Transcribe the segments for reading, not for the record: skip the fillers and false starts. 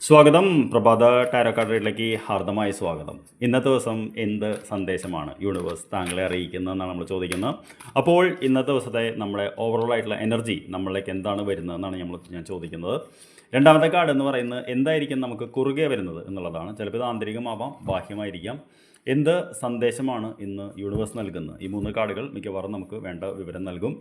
സ്വാഗതം. പ്രഭാത tarot card റീഡിലേക്ക് ഹാർദമായ സ്വാഗതം. ഇന്നത്തെ ദിവസം എന്ത് സന്ദേശമാണ് യൂണിവേഴ്സ് താങ്കളെ അറിയിക്കുന്നതെന്നാണ് നമ്മൾ ചോദിക്കുന്നത്. അപ്പോൾ ഇന്നത്തെ ദിവസത്തെ നമ്മുടെ ഓവറോൾ ആയിട്ടുള്ള എനർജി നമ്മളിലേക്ക് എന്താണ് വരുന്നതെന്നാണ് ഞാൻ ചോദിക്കുന്നത്. രണ്ടാമത്തെ കാർഡ് എന്ന് പറയുന്നത് എന്തായിരിക്കും നമുക്ക് കുറുകെ വരുന്നത് എന്നുള്ളതാണ്. ചിലപ്പോൾ ഇത് ആന്തരികമാവാം, ബാഹ്യമായിരിക്കാം. എന്ത് സന്ദേശമാണ് ഇന്ന് യൂണിവേഴ്സ് നൽകുന്നത്? ഈ 3 കാർഡുകൾ മിക്കവാറും നമുക്ക് വേണ്ട വിവരം നൽകും.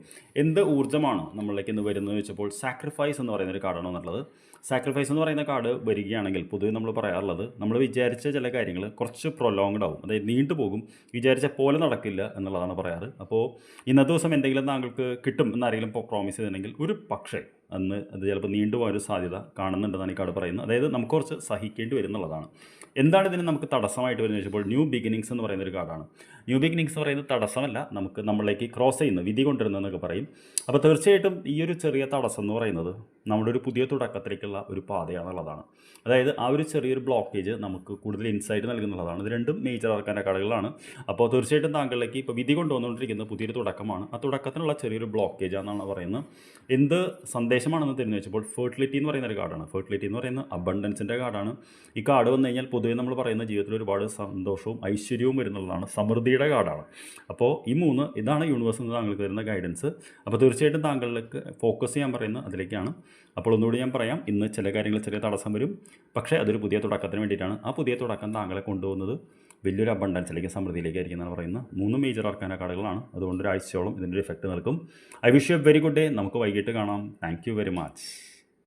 എന്ത് ഊർജ്ജമാണ് നമ്മളിലേക്ക് ഇന്ന് വരുന്നത് ചോദിച്ചപ്പോൾ സാക്രിഫൈസ് എന്ന് പറയുന്നൊരു കാർഡാണ് വന്നിട്ടുള്ളത്. സാക്രിഫൈസ് എന്ന് പറയുന്ന കാർഡ് വരികയാണെങ്കിൽ പൊതുവെ നമ്മൾ പറയാറുള്ളത് നമ്മൾ വിചാരിച്ച ചില കാര്യങ്ങൾ കുറച്ച് പ്രൊലോങ്ഡ് ആവും, അതായത് നീണ്ടുപോകും, വിചാരിച്ച പോലെ നടക്കില്ല എന്നുള്ളതാണ് പറയാറ്. അപ്പോൾ ഇന്നത്തെ ദിവസം എന്തെങ്കിലും താങ്കൾക്ക് കിട്ടും എന്നാരെങ്കിലും പ്രോമിസ് ചെയ്തിട്ടുണ്ടെങ്കിൽ ഒരു പക്ഷേ അന്ന് അത് ചിലപ്പോൾ നീണ്ടുപോകാനൊരു സാധ്യത കാണുന്നുണ്ടെന്നാണ് ഈ കാർഡ് പറയുന്നത്. അതായത് നമുക്ക് കുറച്ച് സഹിക്കേണ്ടി വരും എന്നുള്ളതാണ്. എന്താണ് ഇതിന് നമുക്ക് തടസ്സമായിട്ട് വരുന്നത് ചോദിച്ചപ്പോൾ ന്യൂ ബിഗിനിങ്സ് എന്ന് പറയുന്നൊരു കാർഡാണ്. ന്യൂ ബിഗിനിങ്സ് എന്ന് പറയുന്നത് തടസ്സമല്ല, നമുക്ക് നമ്മളിലേക്ക് ക്രോസ് ചെയ്യുന്ന വിധി കൊണ്ടുവരുന്നതെന്നൊക്കെ പറയും. അപ്പോൾ തീർച്ചയായിട്ടും ഈ ഒരു ചെറിയ തടസ്സം എന്ന് പറയുന്നത് നമ്മുടെ ഒരു പുതിയ തുടക്കത്തിലേക്കുള്ള ഒരു പാതയാണെന്നുള്ളതാണ്. അതായത് ആ ഒരു ചെറിയൊരു ബ്ലോക്കേജ് നമുക്ക് കൂടുതൽ ഇൻസൈറ്റ് നൽകുന്നുള്ളതാണ്. ഇത് രണ്ടും മേജർ ആർക്കാന കാർഡുകളാണ്. അപ്പോൾ തീർച്ചയായിട്ടും താങ്കളിലേക്ക് ഇപ്പോൾ വിധി കൊണ്ടുവന്നുകൊണ്ടിരിക്കുന്ന പുതിയൊരു തുടക്കമാണ്. ആ തുടക്കത്തിനുള്ള ചെറിയൊരു ബ്ലോക്കേജ് ആണെന്നാണ് പറയുന്നത്. എന്ത് സന്ദേശമാണെന്ന് തിരിഞ്ഞു വെച്ചപ്പോൾ ഫെർട്ടിലിറ്റി എന്ന് പറയുന്ന ഒരു കാർഡാണ്. ഫെർട്ടിലിറ്റി എന്ന് പറയുന്നത് അബണ്ടൻസിൻ്റെ കാർഡാണ്. ഈ കാർഡ് വന്നു കഴിഞ്ഞാൽ പൊതുവെ നമ്മൾ പറയുന്ന ജീവിതത്തിൽ ഒരുപാട് സന്തോഷവും ഐശ്വര്യവും വരുന്നുള്ളതാണ്. സമൃദ്ധിയുടെ കാർഡാണ്. അപ്പോൾ ഈ 3 ഇതാണ് യൂണിവേഴ്സിൽ നിന്ന് താങ്കൾക്ക് വരുന്ന ഗൈഡൻസ്. അപ്പോൾ തീർച്ചയായിട്ടും താങ്കളിലേക്ക് ഫോക്കസ് ചെയ്യാൻ പറയുന്നത് അതിലേക്കാണ്. അപ്പോൾ ഒന്നുകൂടി ഞാൻ പറയാം, ഇന്ന് ചില കാര്യങ്ങൾ ചെറിയ തടസ്സം വരും, പക്ഷേ അതൊരു പുതിയ തുടക്കത്തിന് വേണ്ടിയിട്ടാണ്. ആ പുതിയ തുടക്കം താങ്കളെ കൊണ്ടുപോകുന്നത് വലിയൊരു അബണ്ടൻസിലേക്ക്, സമൃദ്ധിയിലേക്കായിരിക്കും എന്നാണ് പറയുന്നത്. 3 മേജർ ആർക്കാന കാർഡുകളാണ്. അതുകൊണ്ട് ഒരാഴ്ചയോളം ഇതിൻ്റെ ഒരു എഫക്റ്റ് നിൽക്കും. I wish you A very good day. നമുക്ക് വൈകിട്ട് കാണാം. Thank you very much.